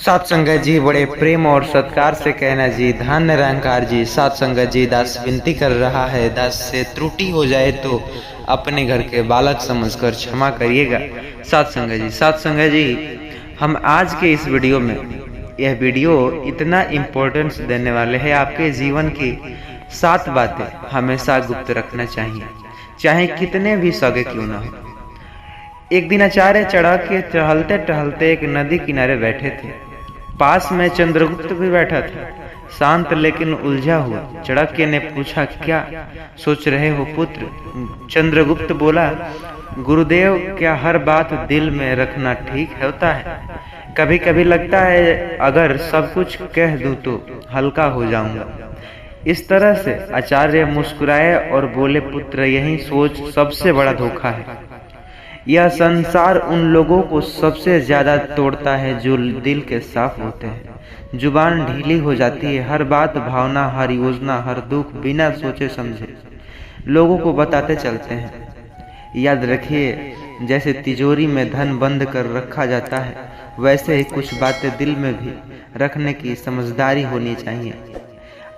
सात संगत जी बड़े प्रेम और सत्कार से कहना जी, धन निरंकार जी। सात संगत जी, दास विनती कर रहा है, दास से त्रुटि हो जाए तो अपने घर के बालक समझकर क्षमा करिएगा। सात संगत जी, हम आज के इस वीडियो में, यह वीडियो इतना इम्पोर्टेंस देने वाले हैं, आपके जीवन की 7 बातें हमेशा गुप्त रखना चाहिए, चाहे कितने भी सगे क्यों न हो। एक दिन आचार्य चढ़ा के टहलते टहलते एक नदी किनारे बैठे थे। पास में चंद्रगुप्त भी बैठा था, शांत लेकिन उलझा हुआ। चाणक्य ने पूछा, क्या सोच रहे हो पुत्र? चंद्रगुप्त बोला, गुरुदेव, क्या हर बात दिल में रखना ठीक होता है? कभी कभी लगता है अगर सब कुछ कह दूं तो हल्का हो जाऊंगा। इस तरह से आचार्य मुस्कुराए और बोले, पुत्र, यही सोच सबसे बड़ा धोखा है। यह संसार उन लोगों को सबसे ज्यादा तोड़ता है जो दिल के साफ होते हैं। जुबान ढीली हो जाती है, हर बात, भावना, हर योजना, हर दुख बिना सोचे समझे लोगों को बताते चलते हैं। याद रखिए, जैसे तिजोरी में धन बंद कर रखा जाता है, वैसे ही कुछ बातें दिल में भी रखने की समझदारी होनी चाहिए।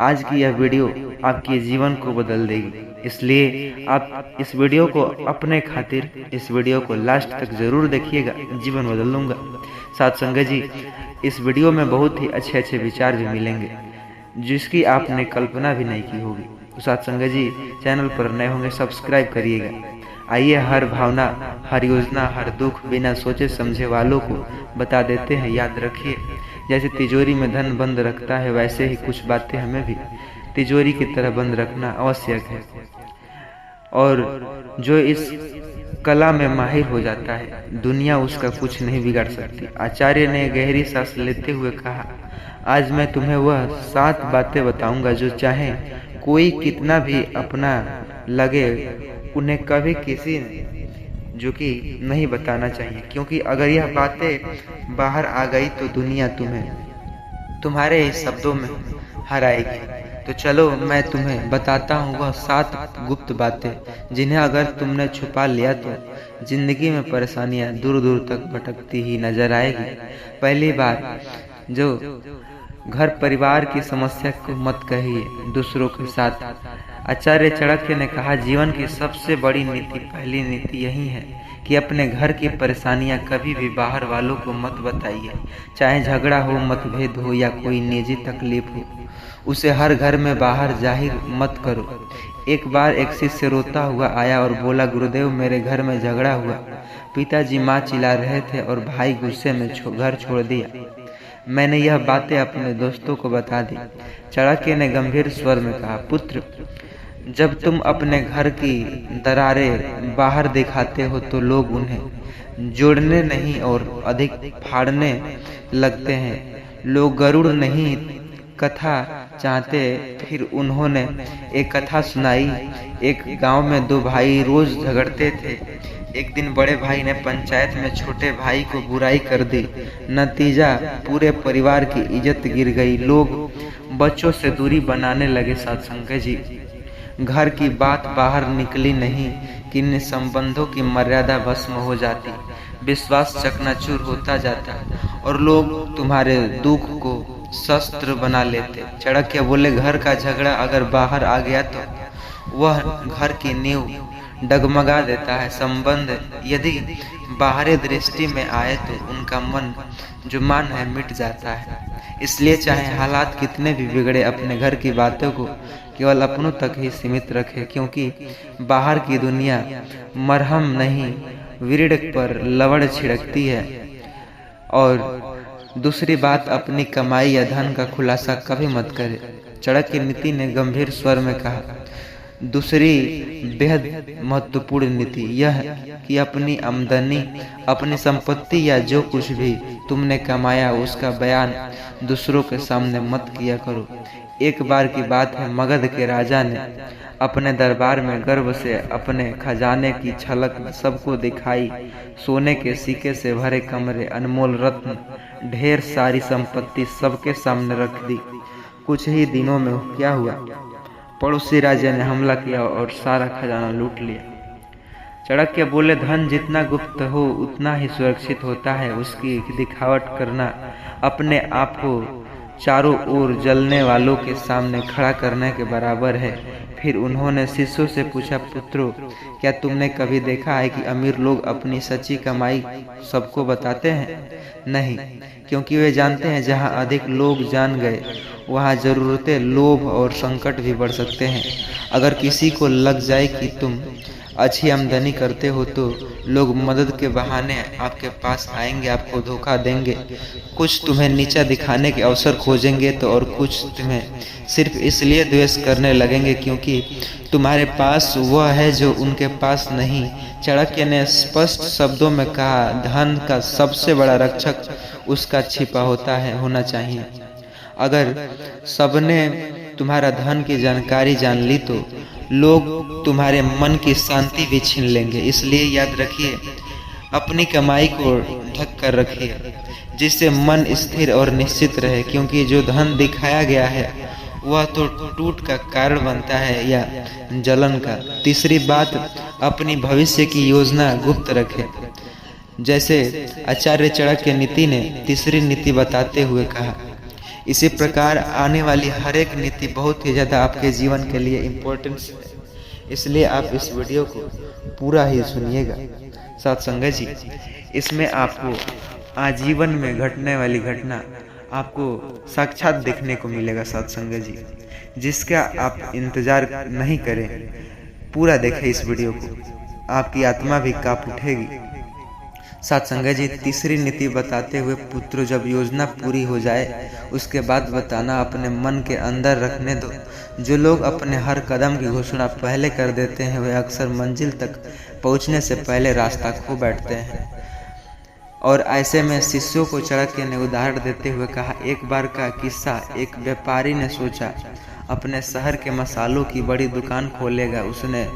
आज की यह वीडियो आपके जीवन को बदल देगी, इसलिए आप इस वीडियो को अपने खातिर, इस वीडियो को लास्ट तक जरूर देखिएगा, जीवन बदल लूँगा। साथ संगत जी, इस वीडियो में बहुत ही अच्छे अच्छे विचार भी मिलेंगे जिसकी आपने कल्पना भी नहीं की होगी। तो साथ संगत जी, चैनल पर नए होंगे सब्सक्राइब करिएगा। आइए हर भावना, हर योजना, हर दुख बिना सोचे समझे वालों को बता देते हैं। याद रखिए, जैसे तिजोरी में धन बंद रखता है, वैसे ही कुछ बातें हमें भी तिजोरी की तरह बंद रखना आवश्यक है। और जो इस कला में माहिर हो जाता है, दुनिया उसका कुछ नहीं बिगाड़ सकती। आचार्य ने गहरी सांस लेते हुए कहा, आज मैं तुम्हें वह 7 बातें बताऊंगा जो चाहे कोई कितना भी अपना लगे, उन्हें कभी किसी जो कि नहीं बताना चाहिए, क्योंकि अगर यह बातें बाहर आ गई तो दुनिया तुम्हें तुम्हारे ही शब्दों में हराएगी। तो चलो मैं तुम्हें बताता हूँ वह 7 गुप्त बातें जिन्हें अगर तुमने छुपा लिया तो जिंदगी में परेशानियां दूर दूर तक भटकती ही नजर आएगी। पहली बात, जो घर परिवार की समस्या को मत कहिए दूसरों के साथ। आचार्य चाणक्य ने कहा, जीवन की सबसे बड़ी नीति, पहली नीति यही है कि अपने घर की परेशानियां कभी भी बाहर वालों को मत बताइए। चाहे झगड़ा हो, मतभेद हो या कोई निजी तकलीफ हो, उसे हर घर में बाहर जाहिर मत करो। एक बार एक शिष्य रोता हुआ आया और बोला, गुरुदेव, मेरे घर में झगड़ा हुआ। पिताजी माँ चिल्ला रहे थे और भाई गुस्से में घर छोड़ दिया। मैंने यह बातें अपने दोस्तों को बता दी। चाणक्य ने गंभीर स्वर में कहा, पुत्र, जब तुम अपने घर की दरारें बाहर दिखाते हो तो लोग उन्हें जोड़ने नहीं और अधिक फाड़ने लगते हैं। लोग गरुड़ नहीं कथा चाहते। फिर उन्होंने एक कथा सुनाई। एक गांव में 2 भाई रोज झगड़ते थे। एक दिन बड़े भाई ने पंचायत में छोटे भाई को बुराई कर दी। नतीजा, पूरे परिवार की इज्जत गिर गई। लोग बच्चों से दूरी बनाने लगे। सत्संग जी, घर की बात बाहर निकली नहीं कि संबंधों की मर्यादा भस्म हो जाती, विश्वास चकनाचूर होता जाता और लोग तुम्हारे दुख को शस्त्र बना लेते। चाणक्य बोले, घर का झगड़ा अगर बाहर आ गया तो वह घर की नींव डगमगा देता है। संबंध यदि बाहरी दृष्टि में आए तो उनका मन जो मान है मिट जाता है। इसलिए चाहे हालात कितने भी बिगड़े, अपने घर की बातों को केवल अपनों तक ही सीमित रखें, क्योंकि बाहर की दुनिया मरहम नहीं विरड पर लवड़ छिड़कती है। और दूसरी बात, अपनी कमाई या धन का खुलासा कभी मत करें। चाणक्य नीति ने गंभीर स्वर में कहा, दूसरी बेहद महत्वपूर्ण नीति यह है कि अपनी आमदनी, अपनी संपत्ति या जो कुछ भी तुमने कमाया उसका बयान दूसरों के सामने मत किया करो। एक बार की बात है, मगध के राजा ने अपने दरबार में गर्व से अपने खजाने की झलक सबको दिखाई। सोने के सिक्के से भरे कमरे, अनमोल रत्न, ढेर सारी संपत्ति सबके सामने रख दी। कुछ ही दिनों में क्या हुआ, पड़ोसी राज्य ने हमला किया और सारा खजाना लूट लिया। चाणक्य बोले, धन जितना गुप्त हो उतना ही सुरक्षित होता है। उसकी दिखावट करना अपने आप को चारों ओर जलने वालों के सामने खड़ा करने के बराबर है। फिर उन्होंने शिष्यों से पूछा, पुत्रों, क्या तुमने कभी देखा है कि अमीर लोग अपनी सच्ची कमाई सबको बताते हैं? नहीं, क्योंकि वे जानते हैं जहाँ अधिक लोग जान गए वहाँ जरूरतें, लोभ और संकट भी बढ़ सकते हैं। अगर किसी को लग जाए कि तुम अच्छी आमदनी करते हो तो लोग मदद के बहाने आपके पास आएंगे, आपको धोखा देंगे। कुछ तुम्हें नीचा दिखाने के अवसर खोजेंगे तो और कुछ तुम्हें सिर्फ इसलिए द्वेष करने लगेंगे क्योंकि तुम्हारे पास वह है जो उनके पास नहीं। चाणक्य ने स्पष्ट शब्दों में कहा, धन का सबसे बड़ा रक्षक उसका छिपा होना चाहिए। अगर सबने तुम्हारा धन की जानकारी जान ली तो लोग तुम्हारे मन की शांति भी छीन लेंगे। इसलिए याद रखिए, अपनी कमाई को ढक कर रखिए जिससे मन स्थिर और निश्चित रहे, क्योंकि जो धन दिखाया गया है वह तो टूट का कारण बनता है या जलन का। तीसरी बात, अपनी भविष्य की योजना गुप्त रखें। जैसे आचार्य चाणक्य नीति ने तीसरी नीति बताते हुए कहा, इसी प्रकार आने वाली हर एक नीति बहुत ही ज़्यादा आपके जीवन के लिए इम्पोर्टेंस है, इसलिए आप इस वीडियो को पूरा ही सुनिएगा। साथ संगत जी, इसमें आपको आजीवन में घटने वाली घटना आपको साक्षात देखने को मिलेगा। साथ संगत जी, जिसका आप इंतजार नहीं करें, पूरा देखें इस वीडियो को, आपकी आत्मा भी काँप उठेगी। साथ संगत जी, तीसरी नीति बताते हुए, पुत्र, जब योजना पूरी हो जाए उसके बाद बताना, अपने मन के अंदर रखने दो। जो लोग अपने हर कदम की घोषणा पहले कर देते हैं वे अक्सर मंजिल तक पहुंचने से पहले रास्ता खो बैठते हैं। और ऐसे में शिष्यों को चाणक्य ने उदाहरण देते हुए कहा, एक बार का किस्सा, एक व्यापारी ने सोचा अपने शहर के मसालों की बड़ी दुकान खोलेगा। उसने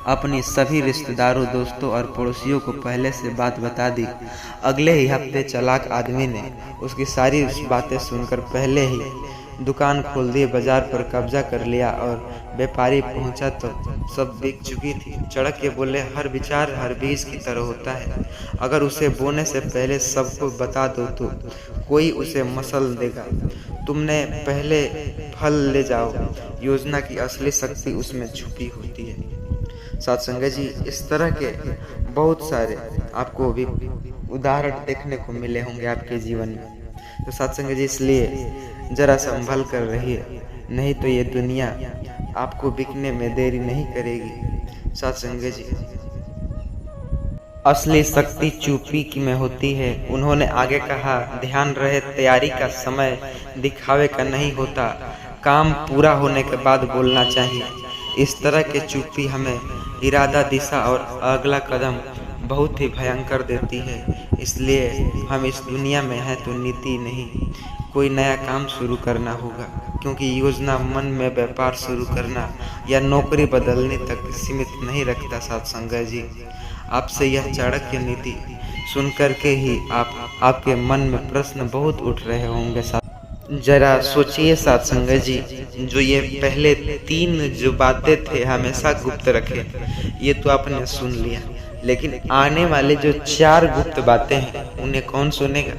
अपनी सभी रिश्तेदारों, दोस्तों और पड़ोसियों को पहले से बात बता दी। अगले ही हफ्ते चालाक आदमी ने उसकी सारी बातें सुनकर पहले ही दुकान खोल दी, बाजार पर कब्जा कर लिया और व्यापारी पहुंचा तो सब बिक चुकी थी। चाणक्य बोले, हर विचार हर बीज की तरह होता है। अगर उसे बोने से पहले सबको बता दो तो कोई उसे मसल देगा। तुमने पहले फल ले जाओ। योजना की असली शक्ति उसमें छुपी होती है। साथ संगत जी, इस तरह के बहुत सारे आपको भी उदाहरण देखने को मिले होंगे आपके जीवन में। तो साथ संगत जी, इसलिए जरा संभल कर रहिए, नहीं तो ये दुनिया आपको बिकने में देरी नहीं करेगी। साथ संगत जी, असली शक्ति चुप्पी में होती है। उन्होंने आगे कहा, ध्यान रहे, तैयारी का समय दिखावे का नहीं होता, काम पूरा होने के बाद बोलना चाहिए। इस तरह के चुप्पी हमें इरादा, दिशा और अगला कदम बहुत ही भयंकर देती है। इसलिए हम इस दुनिया में हैं तो नीति नहीं, कोई नया काम शुरू करना होगा, क्योंकि योजना मन में व्यापार शुरू करना या नौकरी बदलने तक सीमित नहीं रखता। साथ संगत जी, आपसे यह चाणक्य नीति सुन कर के ही आपके मन में प्रश्न बहुत उठ रहे होंगे। जरा सोचिए साथ संगत जी, जो ये पहले 3 जो बातें थे हमेशा गुप्त रखे, ये तो आपने सुन लिया, लेकिन आने वाले जो 4 गुप्त बातें हैं उन्हें कौन सुनेगा?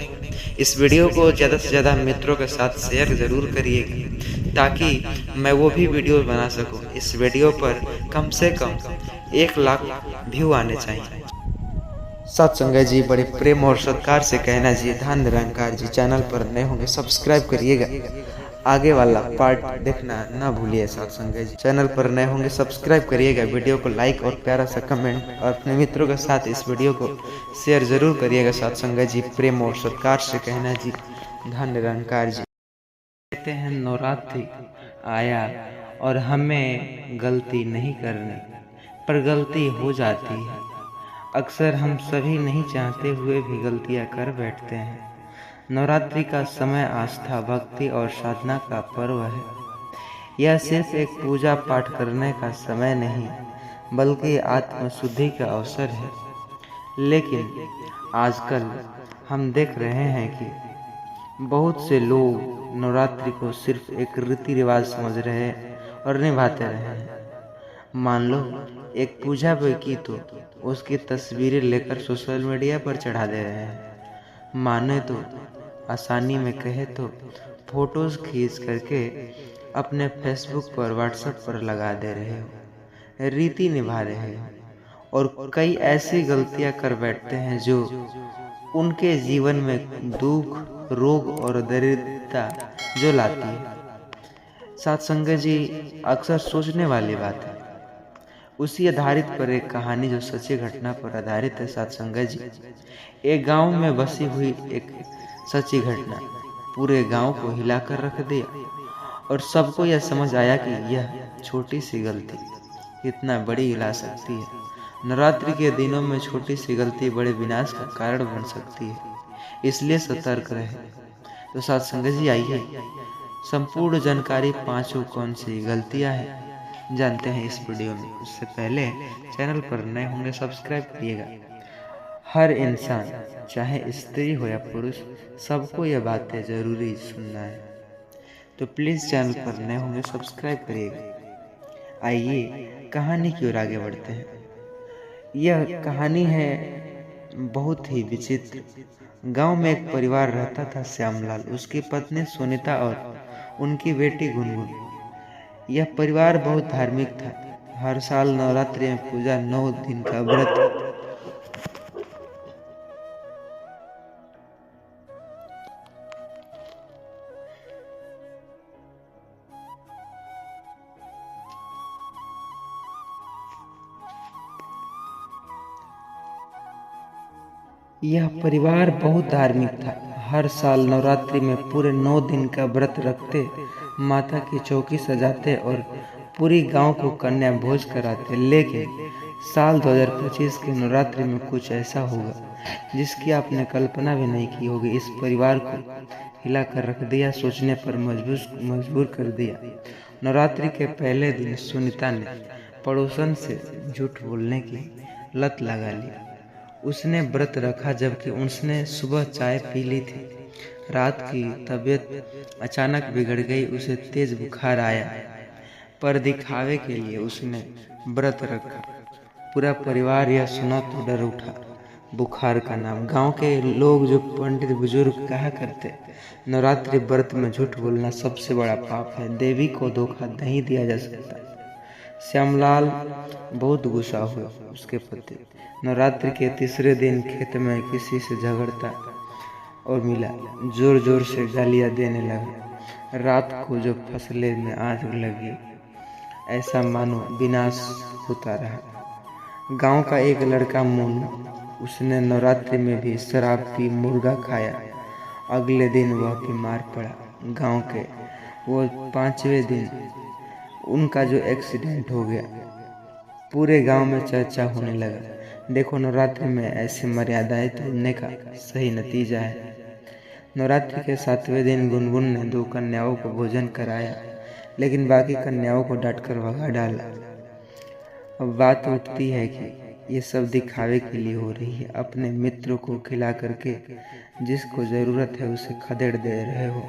इस वीडियो को ज़्यादा से ज़्यादा मित्रों के साथ शेयर ज़रूर करिएगा ताकि मैं वो भी वीडियो बना सकूं। इस वीडियो पर कम से कम 1 लाख व्यू आने चाहिए। साथ संगत जी, बड़े प्रेम और सत्कार से कहना जी, धन निरंकार जी। चैनल पर नए होंगे सब्सक्राइब करिएगा, आगे वाला पार्ट देखना ना भूलिए। साथ संगत जी, चैनल पर नए होंगे सब्सक्राइब करिएगा, वीडियो को लाइक और प्यारा सा कमेंट और अपने मित्रों के साथ इस वीडियो को शेयर जरूर करिएगा। साथ संगत जी, प्रेम और सत्कार से कहना जी, धन निरंकार जी। कहते हैं नवरात्रि आया और हमें गलती नहीं करनी, पर गलती हो जाती है। अक्सर हम सभी नहीं चाहते हुए भी गलतियां कर बैठते हैं। नवरात्रि का समय आस्था, भक्ति और साधना का पर्व है। यह सिर्फ एक पूजा पाठ करने का समय नहीं, बल्कि आत्मशुद्धि का अवसर है। लेकिन आजकल हम देख रहे हैं कि बहुत से लोग नवरात्रि को सिर्फ एक रीति रिवाज समझ रहे हैं और निभाते रहे हैं। मान लो एक पूजा भी की तो उसकी तस्वीरें लेकर सोशल मीडिया पर चढ़ा दे रहे हैं। माने तो आसानी में कहे तो फोटोज खींच करके अपने फेसबुक पर व्हाट्सएप पर लगा दे रहे हो, रीति निभा रहे हो, और कई ऐसी गलतियां कर बैठते हैं जो उनके जीवन में दुख, रोग और दरिद्रता जो लाती है। साथ संगत जी, अक्सर सोचने वाली बात है। उसी आधारित पर एक कहानी जो सच्ची घटना पर आधारित है साथ संगत जी। एक गांव में बसी हुई एक सच्ची घटना पूरे गांव को हिलाकर रख दिया और सबको यह समझ आया कि यह छोटी सी गलती कितना बड़ी हिला सकती है। नवरात्रि के दिनों में छोटी सी गलती बड़े विनाश का कारण बन सकती है, इसलिए सतर्क रहे। तो साथ संगत जी, आइए संपूर्ण जानकारी पांचों कौन सी गलतियां हैं जानते हैं इस वीडियो में। उससे पहले चैनल पर नए होंगे सब्सक्राइब करिएगा। हर इंसान चाहे स्त्री हो या पुरुष, सबको यह बातें जरूरी सुनना है, तो प्लीज़ चैनल पर नए होंगे सब्सक्राइब करिएगा। आइए कहानी की ओर आगे बढ़ते हैं। यह कहानी है बहुत ही विचित्र। गांव में एक परिवार रहता था, श्यामलाल, उसकी पत्नी सुनीता और उनकी बेटी गुनगुन। यह परिवार बहुत धार्मिक था। हर साल नवरात्रि में पूजा 9 दिन का व्रत यह परिवार बहुत धार्मिक था। हर साल नवरात्रि में पूरे 9 दिन का व्रत रखते, माता की चौकी सजाते और पूरी गांव को कन्या भोज कराते। लेकिन साल 2025 की नवरात्रि में कुछ ऐसा होगा जिसकी आपने कल्पना भी नहीं की होगी। इस परिवार को हिला कर रख दिया, सोचने पर मजबूर कर दिया। नवरात्रि के पहले दिन सुनीता ने पड़ोसन से झूठ बोलने की लत लगा ली। उसने व्रत रखा जबकि उसने सुबह चाय पी ली थी। रात की तबीयत अचानक बिगड़ गई, उसे तेज बुखार आया, पर दिखावे के लिए उसने व्रत रखा। पूरा परिवार यह सुना तो डर उठा। बुखार का नाम। गांव के लोग जो पंडित बुजुर्ग कहा करते, नवरात्रि व्रत में झूठ बोलना सबसे बड़ा पाप है, देवी को धोखा नहीं दिया जा सकता। श्यामलाल बहुत गुस्सा हुआ। उसके पति नवरात्रि के तीसरे दिन खेत में किसी से झगड़ता और मिला, जोर जोर से गालियां देने लगा। रात को जो फसलें में आग लगी, ऐसा मानो विनाश होता रहा। गांव का एक लड़का मोनू, उसने नवरात्रि में भी शराब पी, मुर्गा खाया। अगले दिन वह बीमार पड़ा। गांव के वो 5वें दिन उनका जो एक्सीडेंट हो गया, पूरे गांव में चर्चा होने लगा। देखो, नवरात्रि में ऐसी मर्यादाएं तोड़ने का सही नतीजा है। नवरात्रि के 7वें दिन गुनगुन ने 2 कन्याओं को भोजन कराया, लेकिन बाकी कन्याओं को डांटकर भगा डाला। अब बात उठती है कि ये सब दिखावे के लिए हो रही है। अपने मित्रों को खिला करके जिसको ज़रूरत है उसे खदेड़ दे रहे हो,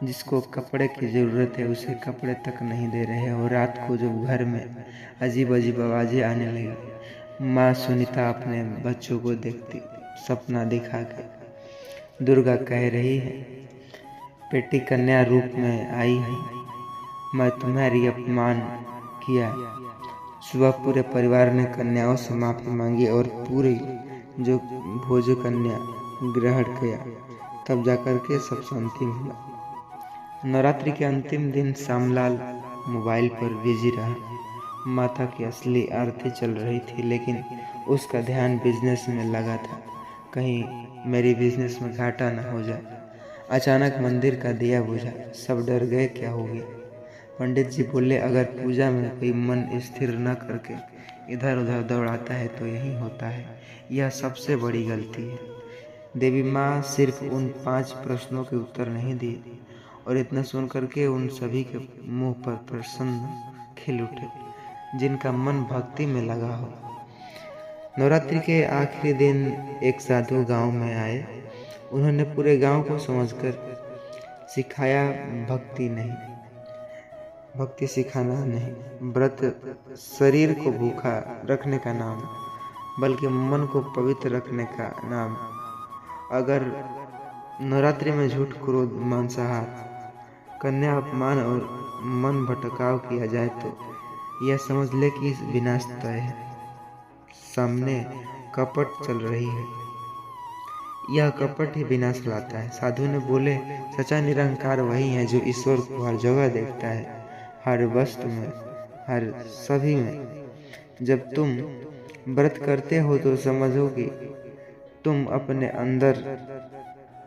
जिसको कपड़े की ज़रूरत है उसे कपड़े तक नहीं दे रहे हो। रात को जब घर में अजीब अजीब आवाज़ें आने लगी, माँ सुनीता अपने बच्चों को देखती, सपना दिखा के दुर्गा कह रही है, बेटी कन्या रूप में आई है, मैं तुम्हारी अपमान किया। सुबह पूरे परिवार ने कन्याओं से माफ़ी मांगी और पूरी जो भोज कन्या ग्रहण किया, तब जाकर के सब शांति हुआ। नवरात्रि के अंतिम दिन श्यामलाल मोबाइल पर बिजी रहा। माता की असली आरती चल रही थी, लेकिन उसका ध्यान बिजनेस में लगा था। कहीं मेरी बिजनेस में घाटा न हो जाए। अचानक मंदिर का दिया बुझा। सब डर गए, क्या हो गया? पंडित जी बोले, अगर पूजा में कोई मन स्थिर न करके इधर उधर दौड़ाता है तो यही होता है। यह सबसे बड़ी गलती है। देवी माँ सिर्फ उन 5 प्रश्नों के उत्तर नहीं दिए, और इतना सुन करके उन सभी के मुंह पर प्रसन्न खिल उठे जिनका मन भक्ति में लगा हो। नवरात्रि के आखिरी दिन एक साधु गांव में आए। उन्होंने पूरे गांव को समझकर सिखाया, भक्ति नहीं, भक्ति सिखाना नहीं, व्रत शरीर को भूखा रखने का नाम, बल्कि मन को पवित्र रखने का नाम। अगर नवरात्रि में झूठ, क्रोध, मांसाहार, कन्या अपमान और मन भटकाव किया जाए तो यह समझ ले कि विनाश तय है। सामने कपट चल रही है, यह कपट ही विनाश लाता है। साधु ने बोले, सच्चा निरंकार वही है जो ईश्वर को हर जगह देखता है, हर वस्तु में, हर सभी में। जब तुम व्रत करते हो तो समझो कि तुम अपने अंदर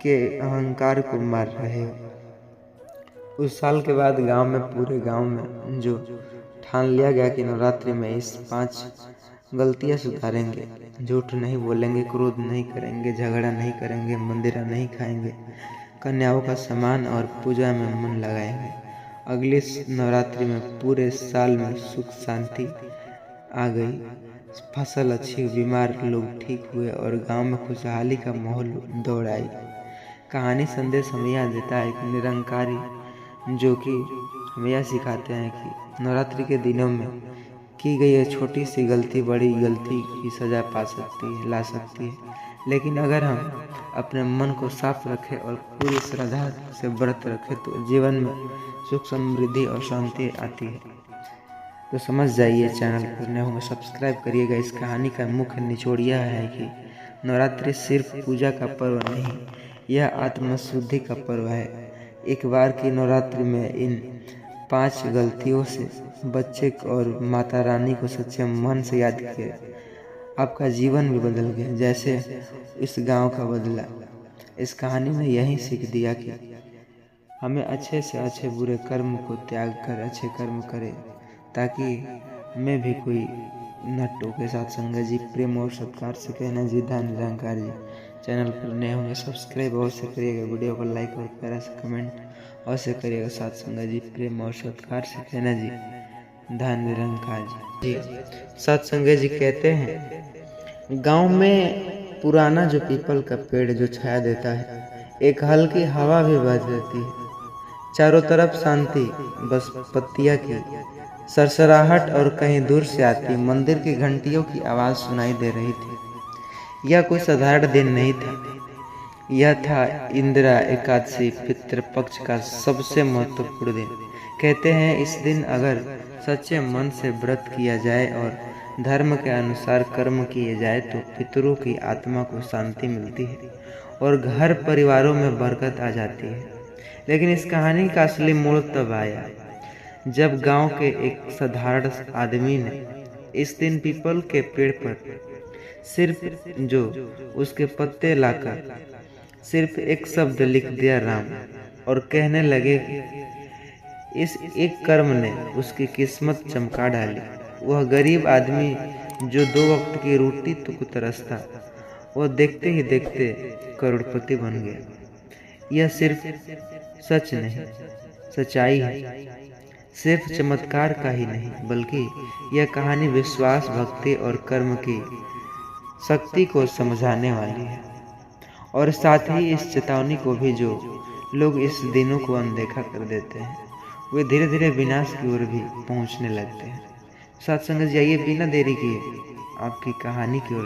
के अहंकार को मार रहे हो। उस साल के बाद गांव में, पूरे गांव में जो ठान लिया गया कि नवरात्रि में इस 5 गलतियां सुधारेंगे। झूठ नहीं बोलेंगे, क्रोध नहीं करेंगे, झगड़ा नहीं करेंगे, मंदिरा नहीं खाएंगे, कन्याओं का सम्मान और पूजा में मन लगाएंगे। अगली नवरात्रि में पूरे साल में सुख शांति आ गई, फसल अच्छी हुई, बीमार लोग ठीक हुए और गांव में खुशहाली का माहौल दौड़ आई। कहानी संदेश हमें यह देता है कि निरंकारी जो कि हमें यह सिखाते हैं कि नवरात्रि के दिनों में की गई एक छोटी सी गलती बड़ी गलती की सजा ला सकती है। लेकिन अगर हम अपने मन को साफ रखें और पूरी श्रद्धा से व्रत रखें तो जीवन में सुख, समृद्धि और शांति आती है। तो समझ जाइए, चैनल पर नए होंगे सब्सक्राइब करिएगा। इस कहानी का मुख्य निचोड़ यह है कि नवरात्रि सिर्फ पूजा का पर्व नहीं, यह आत्मशुद्धि का पर्व है। एक बार की नवरात्रि में इन 5 गलतियों से बच्चे और माता रानी को सच्चे मन से याद किया, आपका जीवन भी बदल गया जैसे इस गांव का बदला। इस कहानी ने यही सीख दिया कि हमें अच्छे से अच्छे बुरे कर्म को त्याग कर अच्छे कर्म करें, ताकि मैं भी कोई न टोके। साथ संगत जी, प्रेम और सत्कार से कहना जी, धन निरंकार जी। चैनल पर नए होंगे सब्सक्राइब अवश्य करिएगा, वीडियो को लाइक और प्यारा से कमेंट अवश्य करिएगा। साथ संगत जी, प्रेम और सत्कार से कहना जी, धन निरंकार जी। साथ संगत जी कहते हैं, गांव में पुराना जो पीपल का पेड़ जो छाया देता है, एक हल्की हवा भी बज रहती है, चारों तरफ शांति, बस पत्तियां की सरसराहट और कहीं दूर से आती मंदिर की घंटियों की आवाज सुनाई दे रही थी। यह कोई साधारण दिन नहीं था, यह था इंदिरा एकादशी, पितृपक्ष का सबसे महत्वपूर्ण दिन। कहते हैं इस दिन अगर सच्चे मन से व्रत किया जाए और धर्म के अनुसार कर्म किए जाए तो पितरों की आत्मा को शांति मिलती है और घर परिवारों में बरकत आ जाती है। लेकिन इस कहानी का असली मोड़ तब आया जब गांव के एक साधारण आदमी ने इस दिन पीपल के पेड़ पर सिर्फ जो उसके पत्ते लाकर सिर्फ एक शब्द लिख दिया, राम, और कहने लगे इस एक कर्म ने उसकी किस्मत चमका डाली। वह गरीब आदमी जो 2 वक्त की रोटी तो तरसता, वह देखते ही देखते करोड़पति बन गया। यह सिर्फ सच नहीं, सच्चाई है। सिर्फ चमत्कार का ही नहीं, बल्कि यह कहानी विश्वास, भक्ति और कर्म की शक्ति को समझाने वाली है। और साथ ही इस चेतावनी को भी, जो लोग इस दिनों को अनदेखा कर देते हैं वे धीरे धीरे विनाश की ओर भी पहुंचने लगते हैं। साथ संगत जाइए, बिना देरी किए आपकी कहानी की ओर